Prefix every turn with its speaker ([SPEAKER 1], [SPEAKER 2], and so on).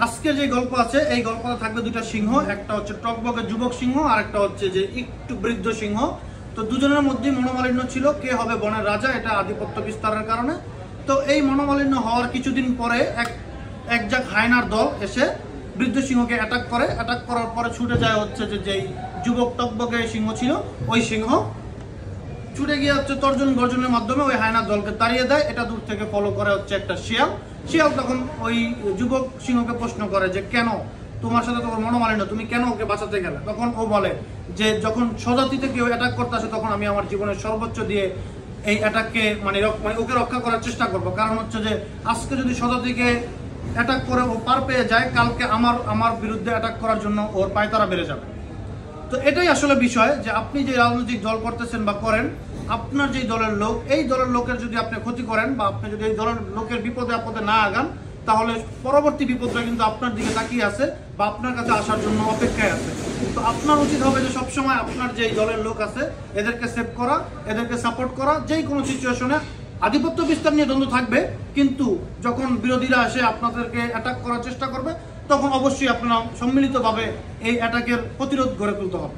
[SPEAKER 1] আজকে যে গল্প আছে এই গল্পটা থাকবে দুইটা সিংহ, একটা হচ্ছে টকবকে যুবক সিংহ আর একটা হচ্ছে যে একটু বৃদ্ধ সিংহ। তো দুজনের মধ্যেই মনোমালিন্য ছিল, কে হবে বনের রাজা, এটা আধিপত্য বিস্তারের কারণে। তো এই মনোমালিন্য হওয়ার কিছুদিন পরে এক জাক হায়নার দল এসে বৃদ্ধ সিংহকে অ্যাটাক করে। অ্যাটাক করার পরে ছুটে যায় হচ্ছে যে যেই যুবক টকবকে সিংহ ছিল, ওই সিংহ ছুটে গিয়ে হচ্ছে তর্জন গর্জনের মাধ্যমে ওই হায়নার দলকে তাড়িয়ে দেয়। এটা দূর থেকে ফলো করে হচ্ছে একটা শিয়াল। শিয়াল তখন ওই যুবক সিংহকে প্রশ্ন করে যে কেন তোমার সাথে তোমার মনোমালিন্য, তুমি কেন ওকে বাঁচাতে গেলে? তখন ও বলে যে যখন স্বজাতিতে কেউ অ্যাটাক করতে আসে তখন আমি আমার জীবনের সর্বোচ্চ দিয়ে এই অ্যাটাককে মানে ওকে রক্ষা করার চেষ্টা করবো। কারণ হচ্ছে যে আজকে যদি স্বজাতিকে অ্যাটাক করে ও পার পেয়ে যায়, কালকে আমার বিরুদ্ধে অ্যাটাক করার জন্য ওর পায়তারা বেড়ে যাবে। তো এটাই আসলে বিষয় যে আপনি যে রাজনৈতিক দল করতেছেন বা করেন, আপনার যে দলের লোক, এই দলের লোকের যদি আপনি ক্ষতি করেন বা আপনি যদি এই দলের লোকের বিপদে আপদে না আগান, তাহলে পরবর্তী বিপদটা কিন্তু আপনার দিকে তাকিয়ে আছে বা আপনার কাছে আসার জন্য অপেক্ষায় আছে। তো আপনার উচিত হবে যে সবসময় আপনার যে দলের লোক আছে এদেরকে সেভ করা, এদেরকে সাপোর্ট করা। যেই কোনো সিচুয়েশনে আধিপত্য বিস্তার নিয়ে দ্বন্দ্ব থাকবে, কিন্তু যখন বিরোধীরা এসে আপনাদেরকে অ্যাটাক করার চেষ্টা করবে তখন অবশ্যই আপনারা সম্মিলিতভাবে এই অ্যাটাকের প্রতিরোধ গড়ে তুলতে হবে।